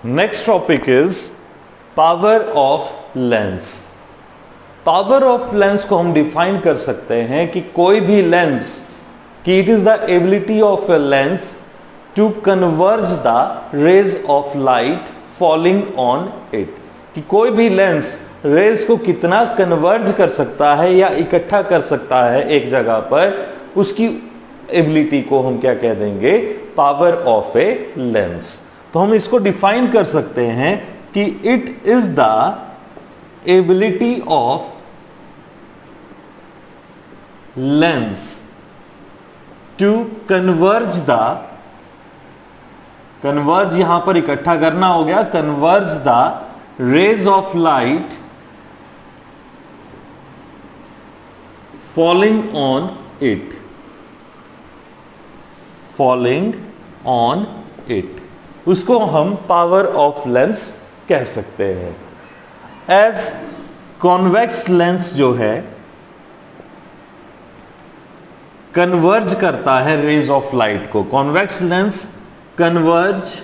Next topic is power of lens. Power of lens को हम define कर सकते हैं कि कोई भी लेंस कि it is the ability of a lens to converge the rays of light falling on it, कि कोई भी लेंस रेज को कितना कन्वर्ज कर सकता है या इकट्ठा कर सकता है एक जगह पर, उसकी एबिलिटी को हम क्या कह देंगे, पावर ऑफ ए लेंस। तो हम इसको डिफाइन कर सकते हैं कि it is the ability of lens to converge यहां पर इकट्ठा करना हो गया, converge the rays of light falling on it, उसको हम पावर ऑफ लेंस कह सकते हैं। एज कॉन्वेक्स लेंस जो है कन्वर्ज करता है रेज ऑफ लाइट को, convex lens converge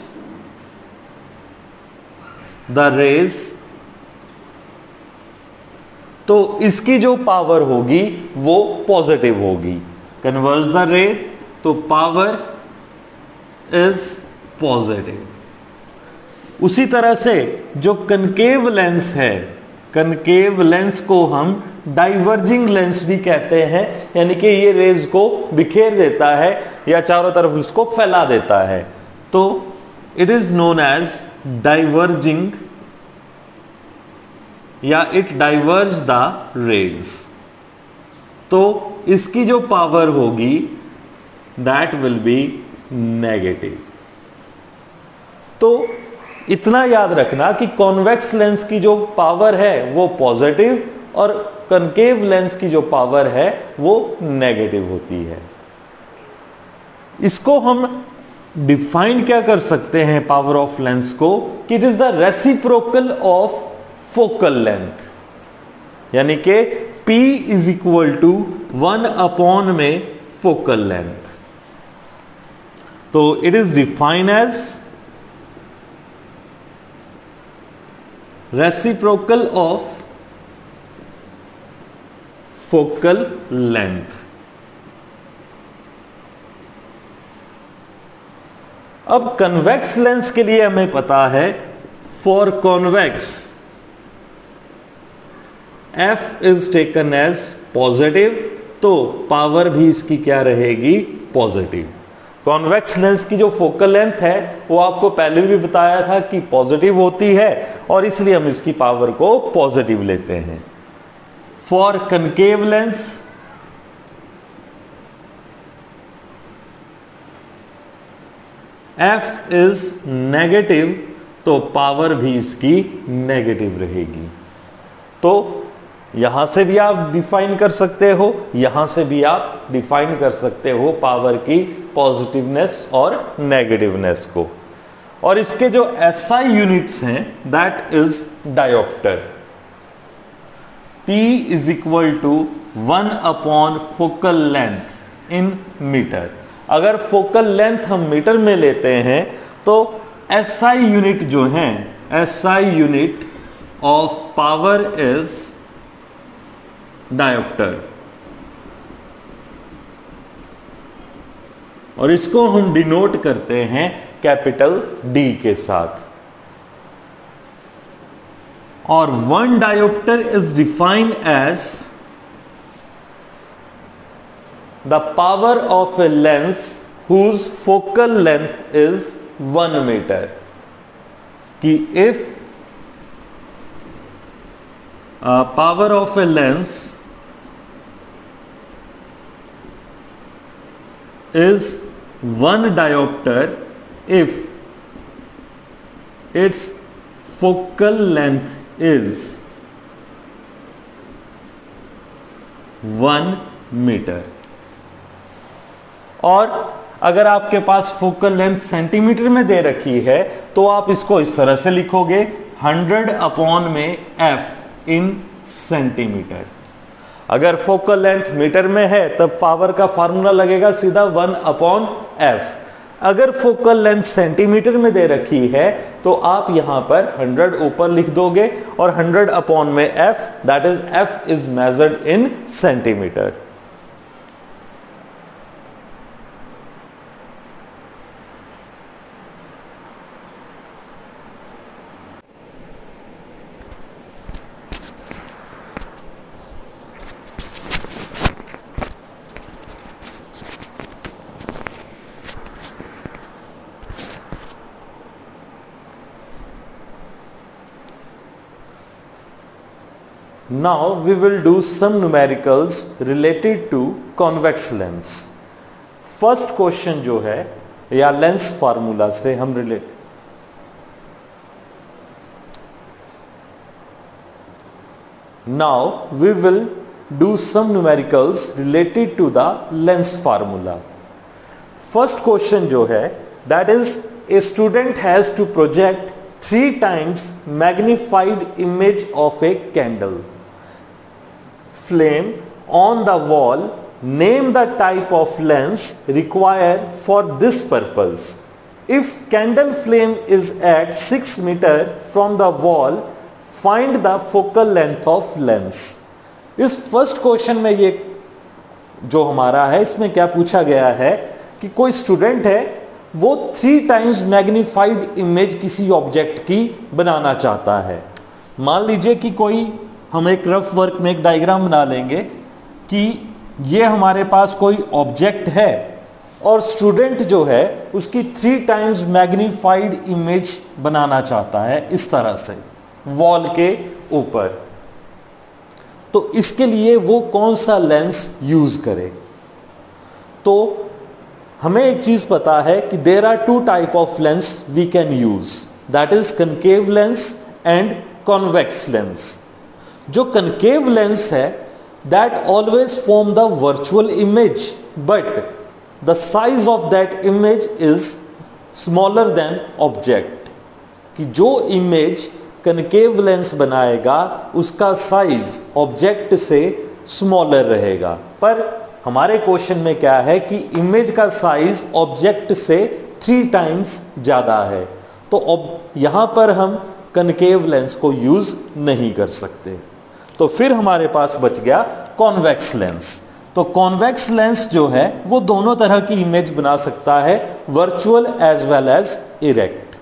the rays, तो इसकी जो पावर होगी वो पॉजिटिव होगी। कन्वर्ज द रे, तो पावर इज पॉजिटिव। उसी तरह से जो कनकेव लेंस है, कनकेव लेंस को हम डाइवर्जिंग लेंस भी कहते हैं, यानी कि ये रेज को बिखेर देता है या चारों तरफ उसको फैला देता है, तो it is known as diverging या इट डाइवर्ज द रेज। तो इसकी जो पावर होगी दैट विल बी नेगेटिव। तो इतना याद रखना कि कॉन्वेक्स लेंस की जो पावर है वो पॉजिटिव और कनकेव लेंस की जो पावर है वो नेगेटिव होती है। इसको हम डिफाइन क्या कर सकते हैं पावर ऑफ लेंस को, कि it is the reciprocal of focal length, यानी कि P is equal to 1 upon में फोकल लेंथ। तो it is defined as reciprocal of focal length. अब कन्वेक्स लेंस के लिए हमें पता है, for convex F is taken as positive, तो पावर भी इसकी क्या रहेगी, पॉजिटिव। कॉन्वेक्स लेंस की जो फोकल लेंथ है वो आपको पहले भी बताया था कि पॉजिटिव होती है और इसलिए हम इसकी पावर को पॉजिटिव लेते हैं। For concave lens F is negative, तो पावर भी इसकी नेगेटिव रहेगी। तो यहां से भी आप डिफाइन कर सकते हो, यहां से भी आप डिफाइन कर सकते हो पावर की पॉजिटिवनेस और नेगेटिवनेस को। और इसके जो SI यूनिट्स हैं that is dioptre. P is equal to 1 upon focal length in metre. अगर फोकल लेंथ हम मीटर में लेते हैं तो SI यूनिट जो है, SI unit of power is dioptre, और इसको हम डिनोट करते हैं कैपिटल D के साथ। और 1 dioptre is defined as the power of a lens whose focal length is 1 metre, कि if power of a lens is 1 diopter if its focal length is 1 metre. और अगर आपके पास फोकल लेंथ सेंटीमीटर में दे रखी है तो आप इसको इस तरह से लिखोगे 100 अपॉन में F इन सेंटीमीटर। अगर फोकल लेंथ मीटर में है तब पावर का फार्मूला लगेगा सीधा 1 अपॉन F। अगर फोकल लेंथ सेंटीमीटर में दे रखी है तो आप यहां पर 100 ऊपर लिख दोगे और 100 अपॉन में f, that is f is measured in centimetre. Now we will do some numericals related to convex lens. First question जो है या लेंस फार्मूला से हम relate. Now we will do some numericals related to the lens formula. First question जो है that is a student has to project 3 times magnified image of a candle flame on the wall. Name the type of lens required for this purpose. If candle flame is at 6 meter from the wall, find the focal length of lens. इस first question में ये जो हमारा है इसमें क्या पूछा गया है कि कोई स्टूडेंट है वो 3 टाइम्स मैग्नीफाइड इमेज किसी ऑब्जेक्ट की बनाना चाहता है. मान लीजिए कि कोई हम एक रफ वर्क में एक डायग्राम बना लेंगे कि ये हमारे पास कोई ऑब्जेक्ट है और स्टूडेंट जो है उसकी 3 टाइम्स मैग्नीफाइड इमेज बनाना चाहता है इस तरह से वॉल के ऊपर. तो इसके लिए वो कौन सा लेंस यूज करे. तो हमें एक चीज पता है कि there are 2 type of lens we can use, that is concave lens and convex lens. जो कनकेव लेंस है that always form the virtual image but the size of that image is smaller than object. कि जो image concave lens बनाएगा उसका size object से smaller रहेगा. पर हमारे क्वेश्चन में क्या है कि इमेज का साइज ऑब्जेक्ट से 3 टाइम्स ज्यादा है. तो यहां पर हम कनकेव लेंस को यूज नहीं कर सकते. तो फिर हमारे पास बच गया कॉन्वेक्स लेंस. तो कॉन्वेक्स लेंस जो है वो दोनों तरह की इमेज बना सकता है, virtual as well as erect.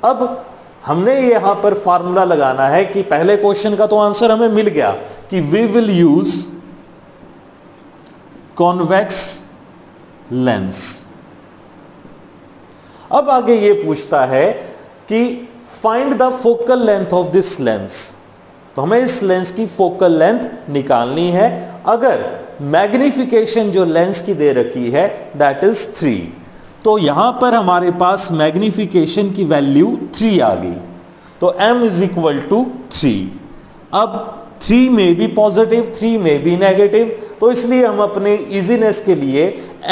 अब हमने यहां पर फार्मूला लगाना है कि पहले क्वेश्चन का तो आंसर हमें मिल गया कि we will use convex lens. अब आगे ये पूछता है कि find the focal length of this lens. तो हमें इस लेंस की फोकल लेंथ निकालनी है. अगर मैग्निफिकेशन जो लेंस की दे रखी है दैट इज 3, तो यहां पर हमारे पास मैग्निफिकेशन की वैल्यू 3 आ गई. तो m इज इक्वल टू 3. अब 3 में भी पॉजिटिव 3 में भी नेगेटिव, तो इसलिए हम अपने इजीनेस के लिए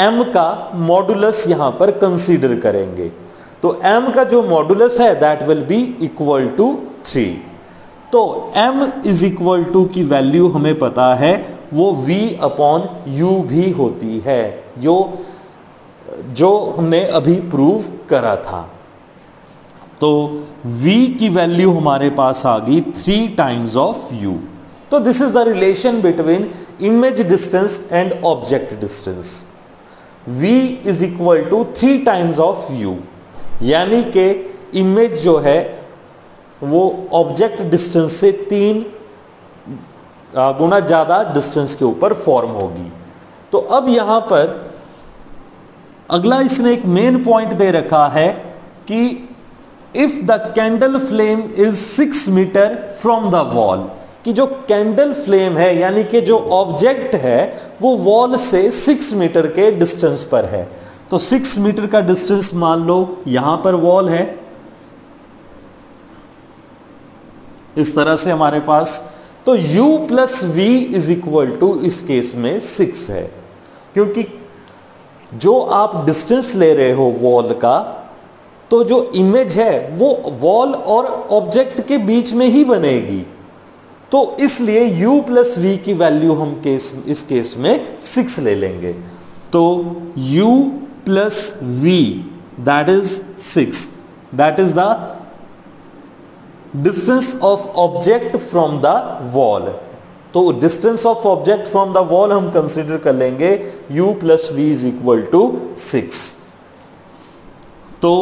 m का मॉडुलस यहां पर कंसीडर करेंगे. तो m का जो मॉडुलस है that will be equal to 3. तो m इज इक्वल टू की वैल्यू हमें पता है वो v अपॉन u भी होती है, जो हमने अभी प्रूव करा था. तो v की वैल्यू हमारे पास आ गई 3 टाइम्स ऑफ u. तो this is the relation between image distance and object distance. v is equal to 3 times of u, यानी कि इमेज जो है वो ऑब्जेक्ट डिस्टेंस से 3 गुना ज्यादा डिस्टेंस के ऊपर फॉर्म होगी. तो अब यहां पर अगला इसने एक मेन पॉइंट दे रखा है कि if the candle flame is 6 metre from the wall. कि जो कैंडल फ्लेम है यानी कि जो ऑब्जेक्ट है वो वॉल से 6 मीटर के डिस्टेंस पर है. तो 6 मीटर का डिस्टेंस मान लो यहां पर वॉल है इस तरह से हमारे पास. तो u plus v is equal to इस केस में 6 है, क्योंकि जो आप डिस्टेंस ले रहे हो वॉल का तो जो इमेज है वो वॉल और ऑब्जेक्ट के बीच में ही बनेगी. तो इसलिए u प्लस v की वैल्यू हम इस केस में 6 ले लेंगे. तो u plus v, that is 6. That is the distance of object from the wall. तो distance of object from the wall हम कंसिडर कर लेंगे u plus v is equal to 6. तो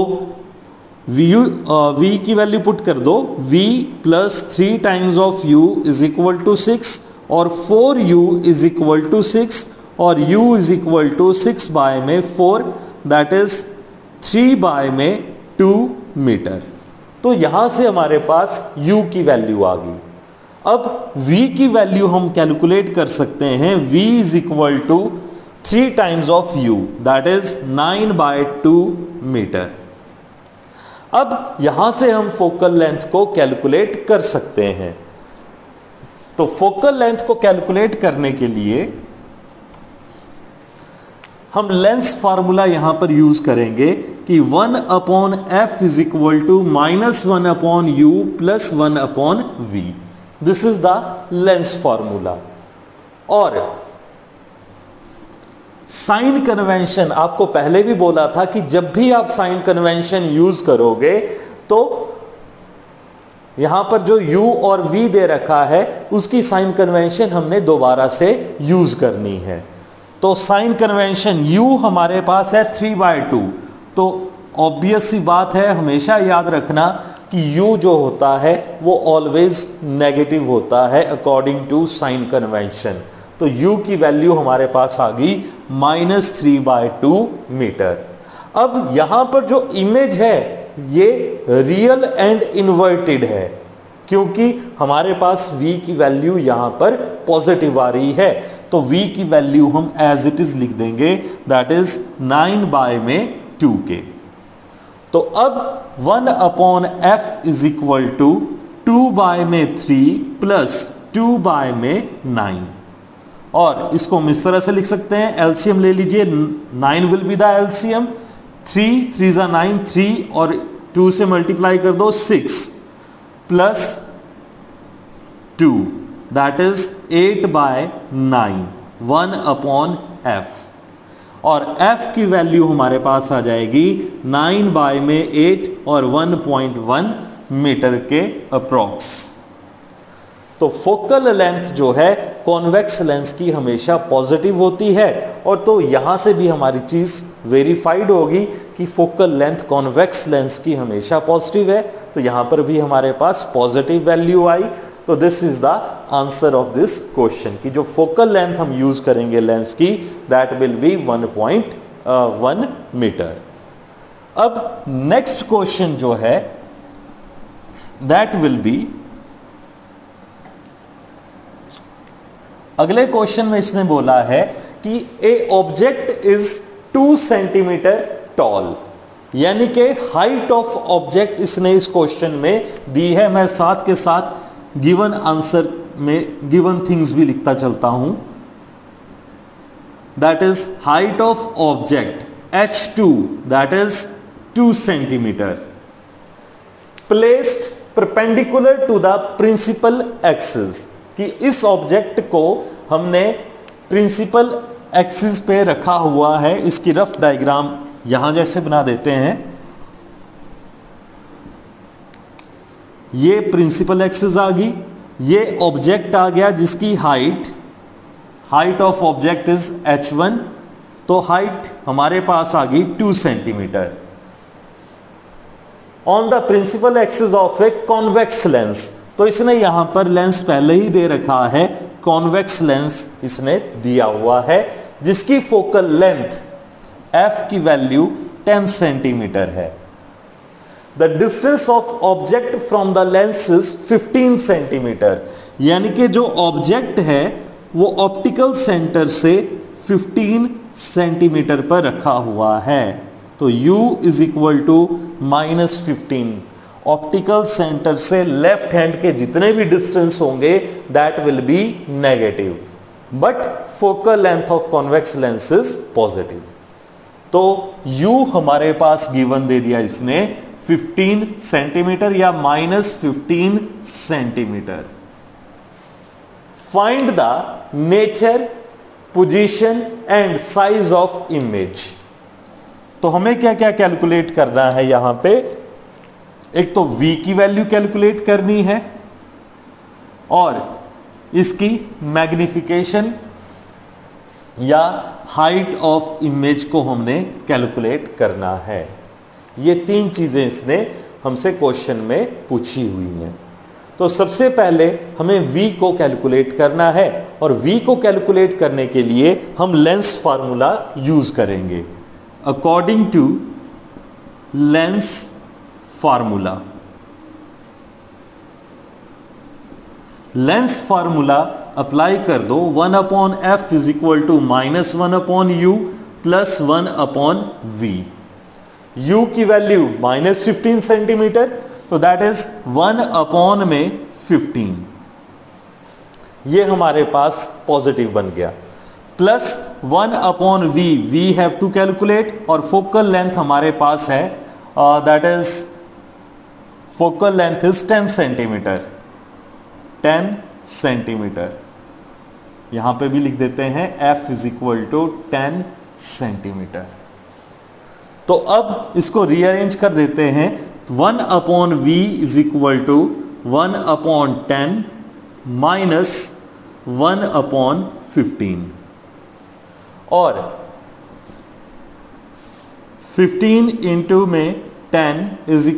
v की वैल्यू पुट कर दो, v plus 3 times of u is equal to 6 और 4u इज इक्वल टू 6 और u is equal to 6 by में 4, दैट इज 3 बाय में 2 मीटर. तो यहां से हमारे पास u की वैल्यू आ गई. अब v की वैल्यू हम कैलकुलेट कर सकते हैं. v is equal to 3 times of u, that is 9 by 2 metre. अब यहां से हम फोकल लेंथ को कैलकुलेट कर सकते हैं. तो फोकल लेंथ को कैलकुलेट करने के लिए हम लेंस फार्मूला यहां पर यूज करेंगे कि 1 upon f is equal to -1 upon u plus 1 upon v. This is the lens formula. और साइन कन्वेंशन आपको पहले भी बोला था कि जब भी आप साइन कन्वेंशन यूज करोगे तो यहां पर जो u और v दे रखा है उसकी साइन कन्वेंशन हमने दोबारा से यूज करनी है. तो साइन कन्वेंशन u हमारे पास है 3/2. तो ऑब्वियस सी बात है, हमेशा याद रखना कि u जो होता है वो ऑलवेज नेगेटिव होता है अकॉर्डिंग टू साइन कन्वेंशन. तो u की वैल्यू हमारे पास आ गई -3/2 मीटर. अब यहां पर जो इमेज है ये रियल एंड इन्वर्टेड है क्योंकि हमारे पास v की वैल्यू यहां पर पॉजिटिव आ रही है. तो v की वैल्यू हम एज इट इज लिख देंगे, दैट इज 9 बाय में 2 के. तो अब 1 upon f is equal to 2 by में 3 प्लस 2 बाय में 9. और इसको हम इस तरह से लिख सकते हैं, एलसीएम ले लीजिए, 9 विल बी द एलसीएम. 3 3 जा 9, 3 और 2 से मल्टीप्लाई कर दो 6 plus 2, that is 8 by 9, 1 upon f. और f की वैल्यू हमारे पास आ जाएगी 9 बाय में 8 और 1.1 मीटर के अप्रॉक्स. तो फोकल लेंथ जो है कॉन्वेक्स लेंस की हमेशा पॉजिटिव होती है. और तो यहां से भी हमारी चीज वेरीफाइड होगी कि फोकल लेंथ कॉन्वेक्स लेंस की हमेशा पॉजिटिव है. तो यहां पर भी हमारे पास पॉजिटिव वैल्यू आई. तो this is the answer of this question कि जो फोकल लेंथ हम यूज करेंगे लेंस की, दैट विल बी 1.1 मीटर. अब नेक्स्ट क्वेश्चन जो है दैट विल बी, अगले क्वेश्चन में इसने बोला है कि ए ऑब्जेक्ट इज 2 सेंटीमीटर टॉल. यानी कि हाइट ऑफ ऑब्जेक्ट इसने इस क्वेश्चन में दी है. मैं साथ के साथ गिवन आंसर में गिवन थिंग्स भी लिखता चलता हूं. That is height of object h2, that is 2 centimetre, placed perpendicular to the principal axis. कि इस ऑब्जेक्ट को हमने प्रिंसिपल एक्सिस पे रखा हुआ है. इसकी रफ डायग्राम यहां जैसे बना देते हैं. ये प्रिंसिपल एक्सिस आ गई, ये ऑब्जेक्ट आ गया जिसकी height of object is h1. तो हाइट हमारे पास आ गई 2 centimetre on the principal axis of a convex lens. तो इसने यहां पर लेंस पहले ही दे रखा है, कॉन्वेक्स लेंस इसने दिया हुआ है जिसकी फोकल लेंथ f की वैल्यू 10 सेंटीमीटर है. The distance of object from the lens is 15 centimetre. यानी कि जो ऑब्जेक्ट है वो ऑप्टिकल सेंटर से 15 सेंटीमीटर पर रखा हुआ है. तो u is equal to -15. Optical centre से लेफ्ट हैंड के जितने भी डिस्टेंस होंगे that will be negative, but focal length of convex lens is positive. तो u हमारे पास गिवन दे दिया इसने 15 सेंटीमीटर या -15 centimetre. Find the nature, position and size of image. तो हमें क्या क्या कैलकुलेट करना है यहां पे, एक तो v की वैल्यू कैलकुलेट करनी है और इसकी मैग्निफिकेशन या हाइट ऑफ इमेज को हमने कैलकुलेट करना है। ये तीन चीजें इसने हमसे क्वेश्चन में पूछी हुई हैं। तो सबसे पहले हमें v को कैलकुलेट करना है और v को कैलकुलेट करने के लिए हम लेंस फार्मूला यूज करेंगे। According to lens formula, lens formula apply कर दो, 1 upon f is equal to -1 upon u plus 1 upon v. u की वैल्यू -15 सेंटीमीटर, तो दैट इज 1 अपॉन में 15, ये हमारे पास पॉजिटिव बन गया, plus 1 upon we have to calculate, और फोकल लेंथ हमारे पास है that is focal length is 10 centimetre, 10 centimetre, यहां पे भी लिख देते हैं f is equal to 10 centimetre. तो अब इसको रीअरेंज कर देते हैं, 1 upon v is equal to 1 upon 10 minus 1 upon 15, और 15 इंटू में 10 इज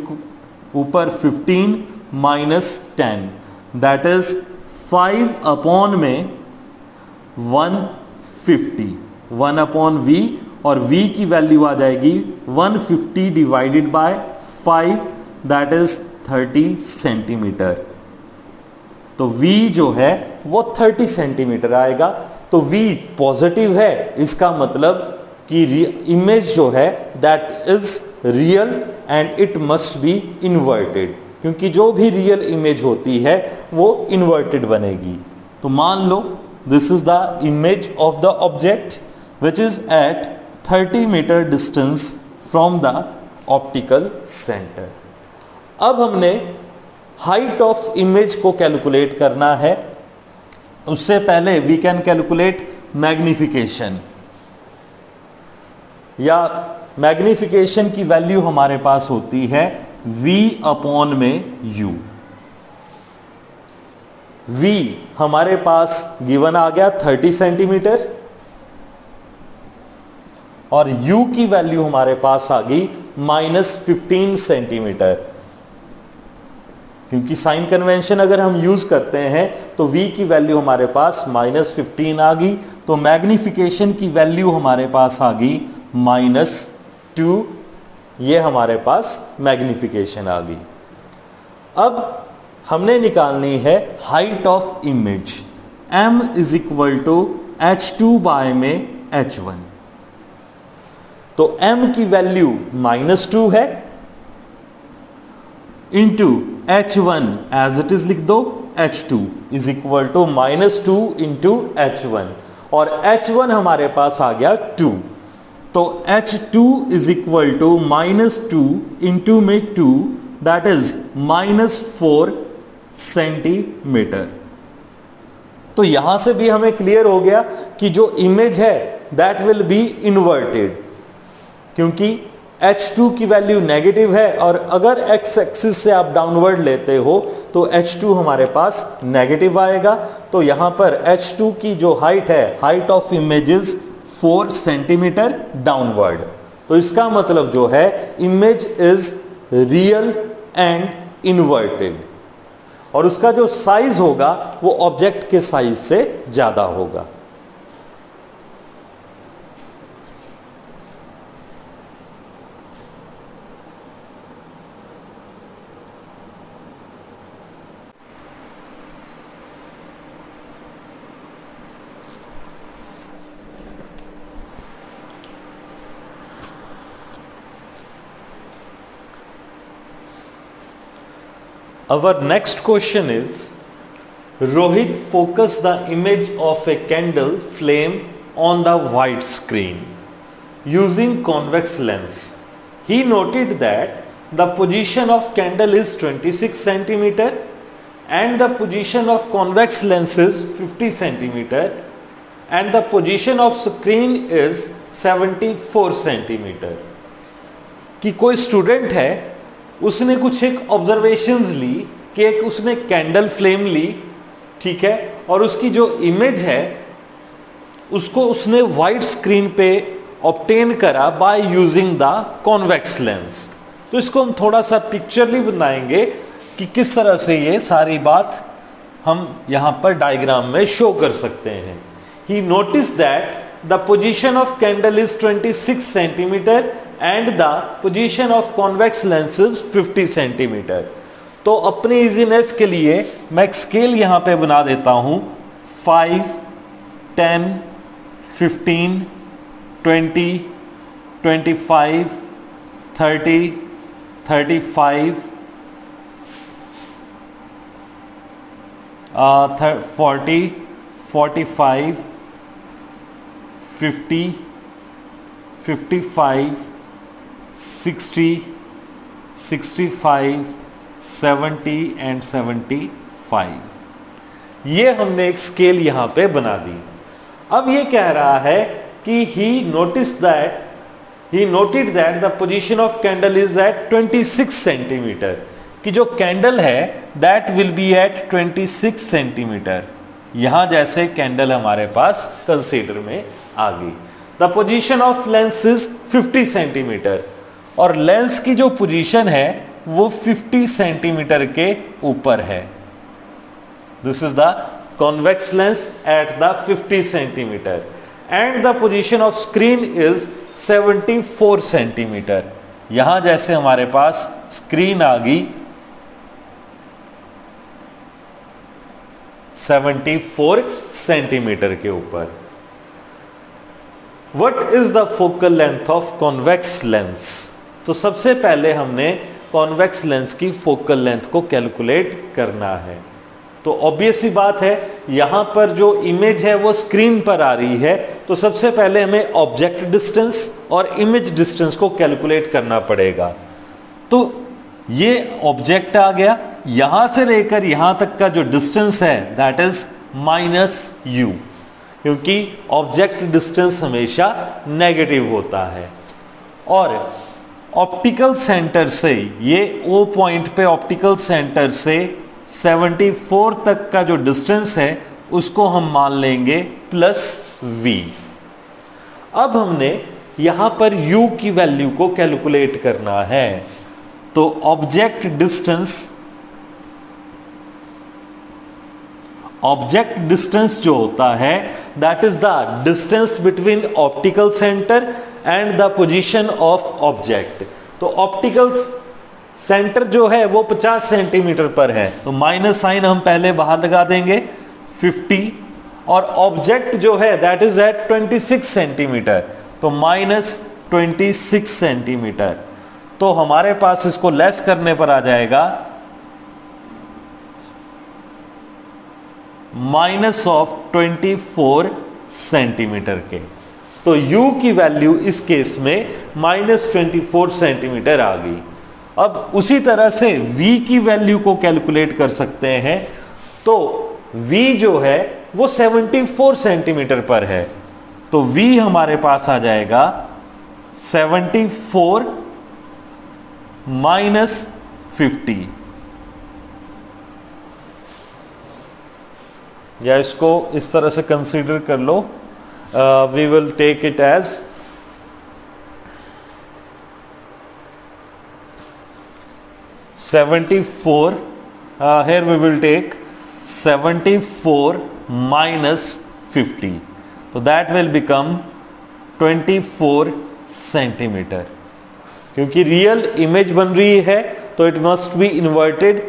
ऊपर 15 माइनस 10, दैट इज 5 अपॉन में 150, 1 अपॉन वी, और v की वैल्यू आ जाएगी 150 divided by 5, that is 30 centimetre. तो v जो है वो 30 सेंटीमीटर आएगा। तो v पॉजिटिव है, इसका मतलब कि इमेज जो है that is real and it must be inverted, क्योंकि जो भी रियल इमेज होती है वो इन्वर्टेड बनेगी। तो मान लो this is the image of the object which is at 30 metre distance from the optical centre. अब हमने हाइट ऑफ इमेज को कैलकुलेट करना है। उससे पहले वी कैन कैलकुलेट मैग्निफिकेशन, या मैग्निफिकेशन की वैल्यू हमारे पास होती है v अपॉन में u। v हमारे पास गिवन आ गया 30 सेंटीमीटर, और u की वैल्यू हमारे पास आ गई -15 सेंटीमीटर। क्योंकि साइन कन्वेंशन अगर हम यूज करते हैं तो v की वैल्यू हमारे पास -15 आ गई, तो मैग्निफिकेशन की वैल्यू हमारे पास आ गई -2, ये हमारे पास मैग्निफिकेशन आ गई। अब हमने निकालनी है height of image, m is equal to h2 by में h1। तो m की वैल्यू -2 है, into h1 as it is लिख दो, h2 is equal to -2 into h1, और h1 हमारे पास आ गया 2, तो h2 is equal to -2 into में 2, दैट इज -4 सेंटीमीटर। तो यहां से भी हमें क्लियर हो गया कि जो इमेज है दैट विल बी इन्वर्टेड, क्योंकि h2 की वैल्यू नेगेटिव है, और अगर x एक्सिस से आप डाउनवर्ड लेते हो तो h2 हमारे पास नेगेटिव आएगा। तो यहां पर h2 की जो हाइट है, height of image is 4 centimetre downward. तो इसका मतलब जो है image is real and inverted, और उसका जो साइज होगा वो ऑब्जेक्ट के साइज से ज्यादा होगा। Our next question is, Rohit focused the image of a candle flame on the white screen using convex lens. He noted that the position of candle is 26 centimeter and the position of convex lens is 50 centimeter and the position of screen is 74 centimeter. कि कोई student है, उसने कुछ एक observations ली कि एक उसने candle flame ली, ठीक है, और उसकी जो इमेज है उसको उसने वाइट स्क्रीन पे ऑब्टेन करा by using the convex lens. तो इसको हम थोड़ा सा पिक्चरली बनाएंगे कि किस तरह से ये सारी बात हम यहां पर डायग्राम में शो कर सकते हैं। He notice that the position of candle is 26 centimetre and the position of convex lens is 50 centimetre. तो अपनी इजीनेस के लिए मैं एक स्केल यहां पे बना देता हूं, 5, 10, 15, 20, 25, 30, 35, 40, 45, 50, 55, 60, 65, 70 एंड 75। ये हमने एक स्केल यहां पे बना दी। अब ये कह रहा है कि he noted that the position of candle is at 26 centimetre, कि जो कैंडल है that will be at 26 centimetre. यहां जैसे कैंडल हमारे पास कंसीडर में आ गई। The position of lens is 50 centimetre, और लेंस की जो पोजीशन है वो 50 सेंटीमीटर के ऊपर है। This is the convex lens at the 50 centimetre and the position of screen is 74 centimetre. यहां जैसे हमारे पास स्क्रीन आ गई 74 सेंटीमीटर के ऊपर। What is the focal length of convex lens? तो सबसे पहले हमने कॉन्वेक्स लेंस की फोकल लेंथ को कैलकुलेट करना है। तो ऑब्वियस सी बात है, यहां पर जो इमेज है वो स्क्रीन पर आ रही है, तो सबसे पहले हमें ऑब्जेक्ट डिस्टेंस और इमेज डिस्टेंस को कैलकुलेट करना पड़ेगा। तो ये ऑब्जेक्ट आ गया, यहां से लेकर यहां तक का जो डिस्टेंस है दैट इज -u, क्योंकि ऑब्जेक्ट डिस्टेंस हमेशा नेगेटिव होता है। और ऑप्टिकल सेंटर से, ये O पॉइंट पे ऑप्टिकल सेंटर से 74 तक का जो डिस्टेंस है उसको हम मान लेंगे +v। अब हमने यहां पर u की वैल्यू को कैलकुलेट करना है। तो ऑब्जेक्ट डिस्टेंस जो होता है that is the distance between optical centre and the position of object. तो ऑप्टिकल सेंटर जो है वो 50 सेंटीमीटर पर है, तो माइनस साइन हम पहले बाहर लगा देंगे 50, और ऑब्जेक्ट जो है दैट इज एट 26 सेंटीमीटर, तो -26 सेंटीमीटर। तो हमारे पास इसको लेस करने पर आ जाएगा -24 सेंटीमीटर के। तो u की वैल्यू इस केस में -24 सेंटीमीटर आ गई। अब उसी तरह से v की वैल्यू को कैलकुलेट कर सकते हैं। तो v जो है वो 74 सेंटीमीटर पर है, तो v हमारे पास आ जाएगा 74 -50, या इसको इस तरह से कंसीडर कर लो, we will take it as 74, here we will take 74 -50, so that will become 24 centimetre. क्योंकि रियल इमेज बन रही है तो इट मस्ट बी इन्वर्टेड,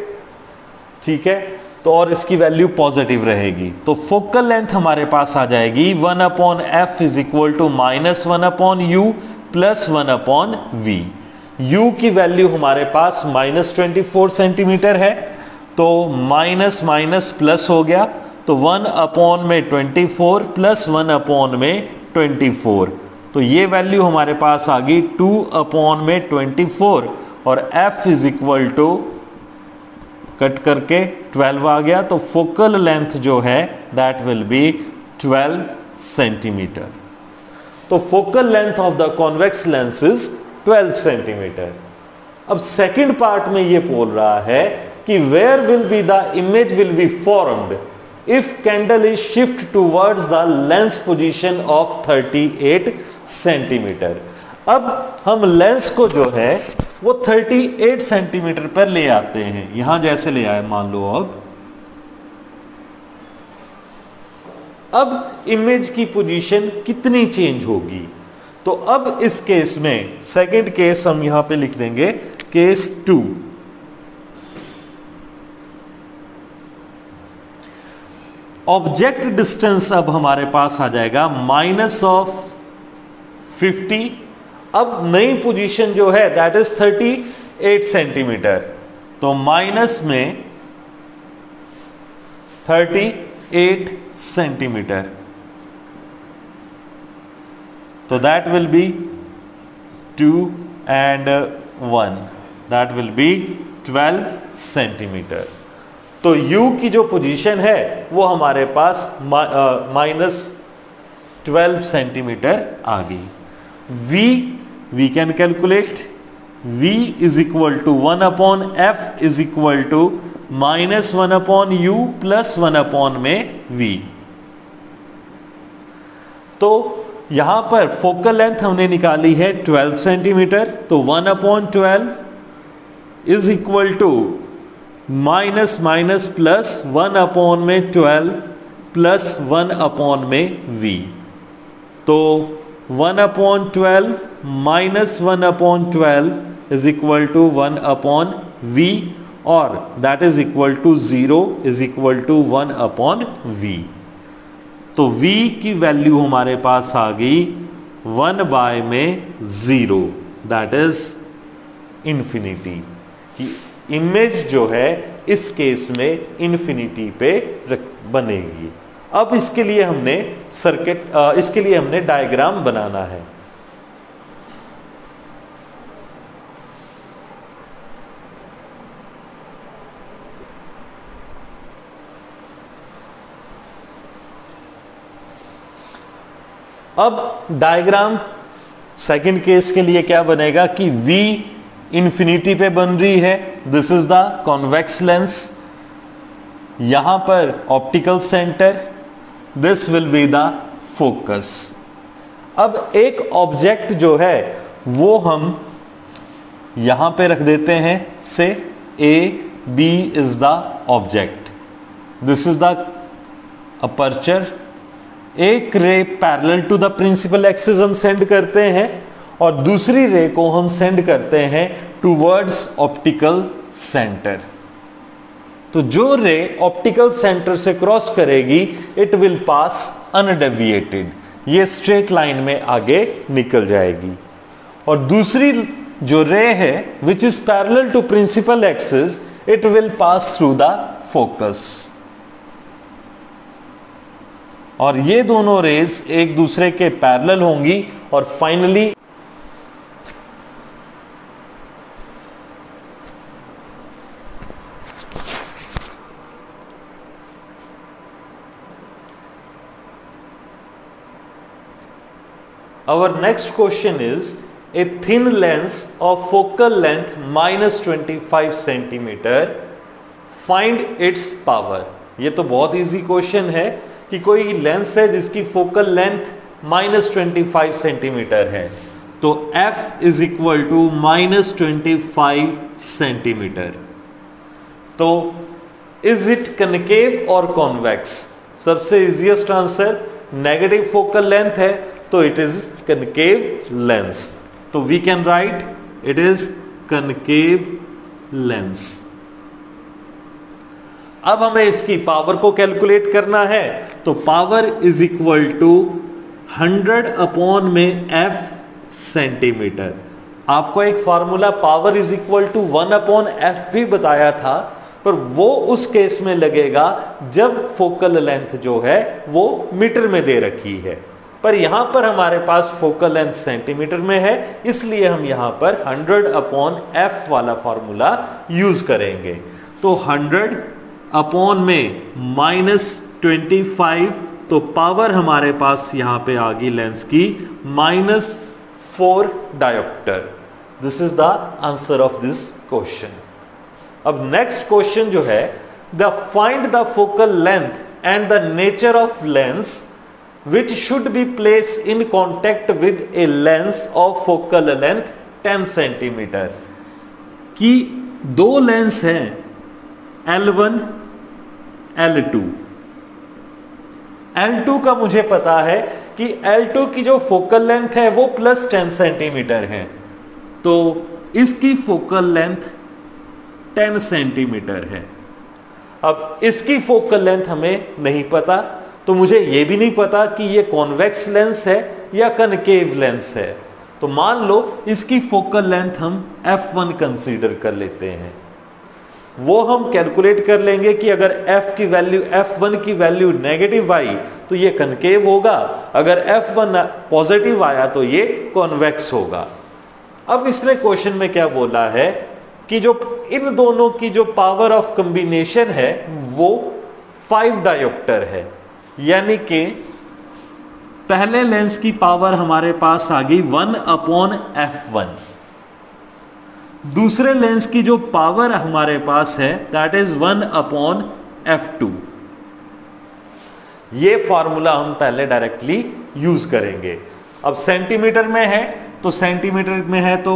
ठीक है, तो और इसकी वैल्यू पॉजिटिव रहेगी। तो फोकल लेंथ हमारे पास आ जाएगी 1/f is equal to -1/u plus 1/v। u की वैल्यू हमारे पास -24 सेंटीमीटर है, तो माइनस माइनस प्लस हो गया, तो 1/24 प्लस 1/24, तो ये वैल्यू हमारे पास आ गई 2/24, और f is equal to cut करके 12 आ गया। तो फोकल लेंथ जो है दैट विल बी 12 सेंटीमीटर। तो focal length of the convex lens is 12 centimetre. अब सेकंड पार्ट में ये बोल रहा है कि where will be the image will be formed if candle is shift towards the lens position of 38 centimetre. अब हम लेंस को जो है वो 38 सेंटीमीटर पर ले आते हैं, यहां जैसे ले आए मान लो। अब इमेज की पोजीशन कितनी चेंज होगी? तो अब इस केस में सेकंड केस हम यहां पे लिख देंगे केस 2। ऑब्जेक्ट डिस्टेंस अब हमारे पास आ जाएगा -50। अब नई पोजीशन जो है दैट इज 38 सेंटीमीटर, तो माइनस में 38 सेंटीमीटर, तो that will B 2 and 1, that will be 12 centimetre. तो u की जो पोजीशन है वो हमारे पास -12 सेंटीमीटर आ गई। v can calculate, v is equal to 1/f is equal to -1/u plus 1/ में v। तो यहां पर फोकल लेंथ हमने निकाली है 12 सेंटीमीटर, तो 1/12 is equal to minus minus plus 1/ में 12 प्लस 1/ में v। तो 1/12 minus 1/12 is equal to 1/v और that is equal to 0 is equal to 1/v। तो v की वैल्यू हमारे पास आ गई 1 में 0, दैट इज इंफिनिटी। कि इमेज जो है इस केस में इंफिनिटी पे बनेगी। अब इसके लिए हमने इसके लिए हमने डायग्राम बनाना है। अब डायग्राम सेकंड केस के लिए क्या बनेगा कि v इंफिनिटी पे बन रही है, this is the convex lens, यहां पर optical centre, this will be the focus. अब एक ऑब्जेक्ट जो है वो हम यहां पे रख देते हैं, से a b is the object, this is the aperture. एक ray parallel to the principal axis हम सेंड करते हैं और दूसरी रे को हम सेंड करते हैं टूवर्ड्स ऑप्टिकल सेंटर। तो जो रे ऑप्टिकल सेंटर से क्रॉस करेगी इट विल पास अनडेविएटेड, ये स्ट्रेट लाइन में आगे निकल जाएगी। और दूसरी जो रे है which is parallel to principal axis it will pass through the focus. और ये दोनों रेज एक दूसरे के पैरेलल होंगी और finally our next question is a thin lens of focal length -25 centimeter, find its power। ये तो बहुत इजी क्वेश्चन है कि कोई लेंस है जिसकी फोकल लेंथ -25 सेंटीमीटर है, तो f is equal to -25 centimetre. तो इज इट कनकेव और कॉन्वेक्स? सबसे easiest answer, negative focal length है तो इट इज कनकेव लेंस। तो we can write it is concave lens. अब हमें इसकी पावर को कैलकुलेट करना है, तो पावर इज इक्वल टू 100 में f सेंटीमीटर। आपको एक formula power is equal to 1/f भी बताया था, पर वो उस केस में लगेगा जब फोकल लेंथ जो है वो मीटर में दे रखी है, पर यहां पर हमारे पास फोकल लेंथ सेंटीमीटर में है, इसलिए हम यहां पर 100/f वाला फॉर्मूला यूज करेंगे। तो 100 में -25, तो पावर हमारे पास यहां पे आ गई लेंस की -4 dioptre. This is the answer of this question. अब नेक्स्ट क्वेश्चन जो है, the find the focal length and the nature of lens which should be placed in contact with a lens of focal length 10 centimetre. कि दो lens हैं L1 L2। L2 का मुझे पता है कि L2 की जो फोकल लेंथ है वो प्लस 10 सेंटीमीटर है, तो इसकी फोकल लेंथ 10 सेंटीमीटर है। अब इसकी फोकल लेंथ हमें नहीं पता, तो मुझे यह भी नहीं पता कि ये कॉन्वेक्स लेंस है या कनकेव लेंस है। तो मान लो इसकी फोकल लेंथ हम f1 कंसीडर कर लेते हैं। वो हम कैलकुलेट कर लेंगे कि अगर f1 की वैल्यू नेगेटिव आई तो ये कनकेव होगा, अगर f1 पॉजिटिव आया तो ये कॉन्वेक्स होगा। अब इसने क्वेश्चन में क्या बोला है कि जो इन दोनों की जो पावर ऑफ कॉम्बिनेशन है वो 5 डायोप्टर है, यानी कि पहले लेंस की पावर हमारे पास आ गई 1/f1, दूसरे लेंस की जो पावर हमारे पास है दैट इज 1/f2। ये फॉर्मूला हम पहले डायरेक्टली यूज करेंगे। अब सेंटीमीटर में है तो सेंटीमीटर में है तो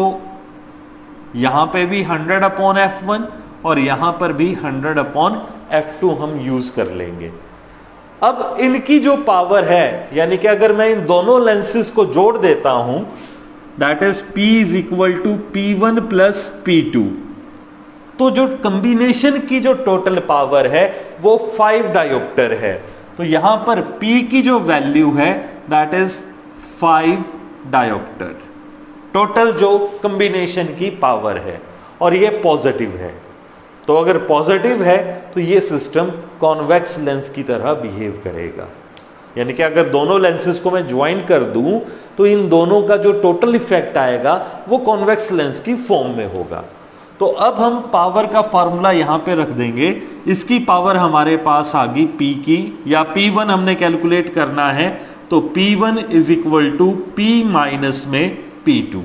यहां पे भी 100/f1 और यहां पर भी 100/f2 हम यूज कर लेंगे। अब इनकी जो पावर है, यानी कि अगर मैं इन दोनों लेंसेज को जोड़ देता हूं that is P is equal to P1 plus P2, तो जो कॉम्बिनेशन की जो टोटल पावर है वो 5 डायोप्टर है। तो यहां पर P की जो वैल्यू है दैट इज 5 डायोप्टर, टोटल जो कॉम्बिनेशन की पावर है, और ये पॉजिटिव है। तो अगर पॉजिटिव है तो ये सिस्टम कॉन्वेक्स लेंस की तरह बिहेव करेगा, यानी कि अगर दोनों लेंसेज को मैं ज्वाइन कर दूं तो इन दोनों का जो टोटल इफेक्ट आएगा वो कॉन्वेक्स लेंस की फॉर्म में होगा। तो अब हम पावर का फॉर्मूला यहां पे रख देंगे। इसकी पावर हमारे पास आ गई P की, या P1 हमने कैलकुलेट करना है, तो P1 is equal to P minus में P2।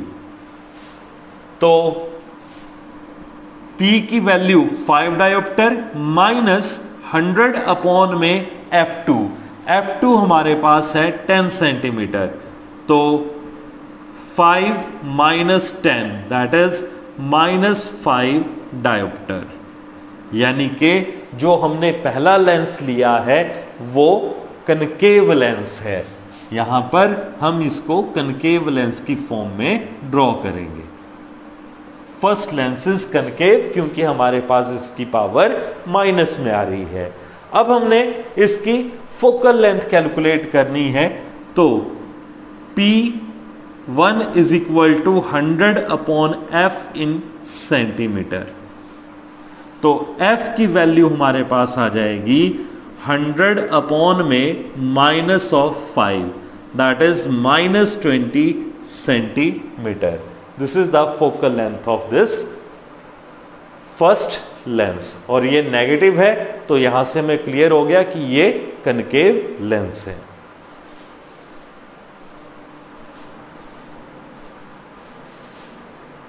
तो P की वैल्यू 5 डायोप्टर माइनस 100 में F2, F2 हमारे पास है 10 सेंटीमीटर, तो 5 माइनस 10 दैट इज -5 डायोप्टर, यानी कि जो हमने पहला लेंस लिया है वो कनकेव लेंस है। यहां पर हम इसको कनकेव लेंस की फॉर्म में ड्रॉ करेंगे। फर्स्ट लेंस इज कनकेव क्योंकि हमारे पास इसकी पावर माइनस में आ रही है। अब हमने इसकी फोकल लेंथ कैलकुलेट करनी है, तो P1 is equal to 100/f in centimetre. तो f की वैल्यू हमारे पास आ जाएगी 100 में -5 that is -20 centimetre. This is the focal length of this first lens, और ये नेगेटिव है तो यहां से हमें क्लियर हो गया कि ये कनकेव लेंस है।